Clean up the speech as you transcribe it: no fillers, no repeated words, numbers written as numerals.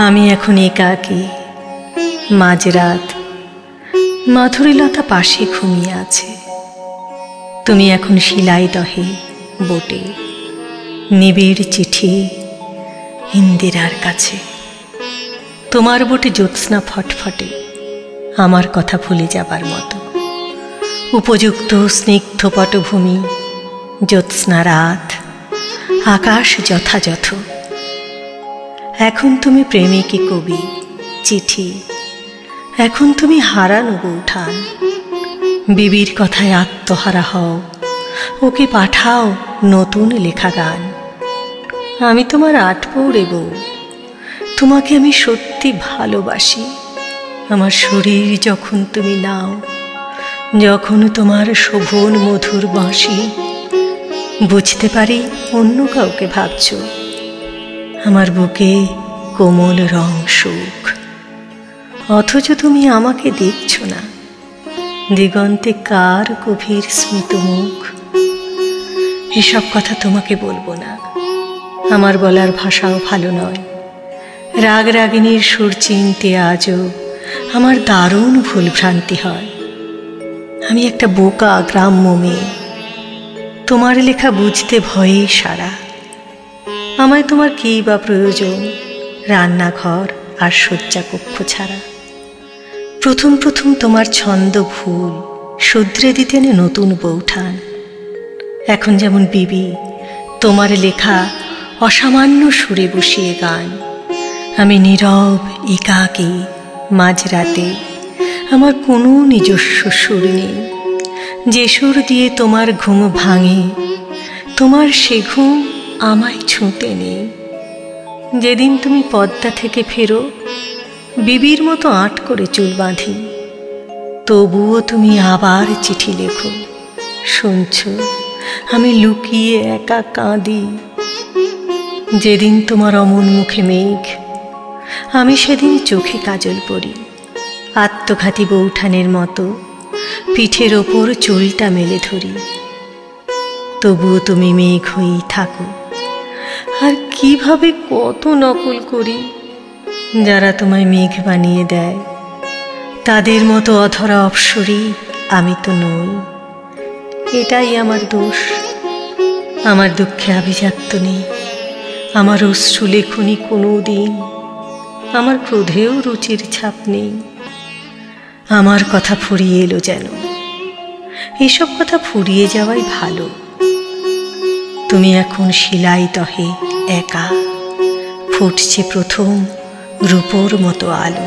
আমি এখন একাকী, মাঝরাত, মাধুরীলতা পাশে ঘুমিয়ে আছে। তুমি এখন শিলাই দহে বোটে, নিবিড় চিঠি ইন্দিরার কাছে। তোমার বোটে জ্যোৎস্না ফটফটে, আমার কথা ভুলে যাবার মতো। উপযুক্ত স্নিগ্ধ পটভূমি, জ্যোৎস্না রাত, আকাশ যথাযথ। এখন তুমি প্রেমিকী কবি, চিঠি, এখন তুমি হারানো বউঠান। বিবির কথায় আত্মহারা হও, ওকে পাঠাও নতুন লেখা গান। আমি তোমার আটপৌরে বউ, তোমাকে আমি সত্যি ভালোবাসি। আমার শরীর যখন তুমি নাও, যখন তোমার শোভন মধুর বাঁশি, বুঝতে পারি অন্য কাউকে ভাবছ। আমার বুকে কোমল রং সুখ, অথচ তুমি আমাকে দেখছ না। দিগন্তে কার গভীর স্মিত মুখ। এসব কথা তোমাকে বলবো না, আমার বলার ভাষাও ভালো নয়। রাগ রাগিনীর সুর চিনতে আজও আমার দারুণ ভুলভ্রান্তি হয়। আমি একটা বোকা গ্রাম্য মেয়ে, তোমার লেখা বুঝতে ভয়ে সারা। আমায় তোমার কী বা প্রয়োজন রান্নাঘর আর শয্যা কক্ষ ছাড়া। প্রথম প্রথম তোমার ছন্দ ভুল শুধরে দিতেন নতুন বউঠান। এখন যেমন বিবি তোমার লেখা অসামান্য সুরে বসিয়ে গান। আমি নীরব একাকী মাঝরাতে, আমার কোনো নিজস্ব সুর নেই। যে সুর দিয়ে তোমার ঘুম ভাঙে, তোমার সে ঘুম আমায় ছুঁতে নেই। যেদিন তুমি পদ্মা থেকে ফেরো, বিবির মতো আঁট করে চুল বাঁধি। তবুও তুমি আবার চিঠি লেখো, শুনছ আমি লুকিয়ে একা কাঁদি। যেদিন তোমার অমন মুখে মেঘ, আমি সেদিন চোখে কাজল পরি। আত্মঘাতী বউঠানের মতো পিঠের ওপর চুলটা মেলে ধরি। তবুও তুমি মেঘ হয়েই থাকো। আর কিভাবে কত নকল করি। যারা তোমায় মেঘ বানিয়ে দেয়, তাদের মতো অধরা অপ্সরী আমি তো নই। এটাই আমার দোষ। আমার দুঃখে আভিজাত্য নেই, আমার অশ্রু লেখনি কোনো দিন। আমার ক্রোধেও রুচির ছাপ নেই। আমার কথা ফুরিয়ে এলো যেন। এসব কথা ফুরিয়ে যাওয়াই ভালো। তুমি এখন শিলাই দহে একা, ফুটছে প্রথম রূপোর মতো আলো।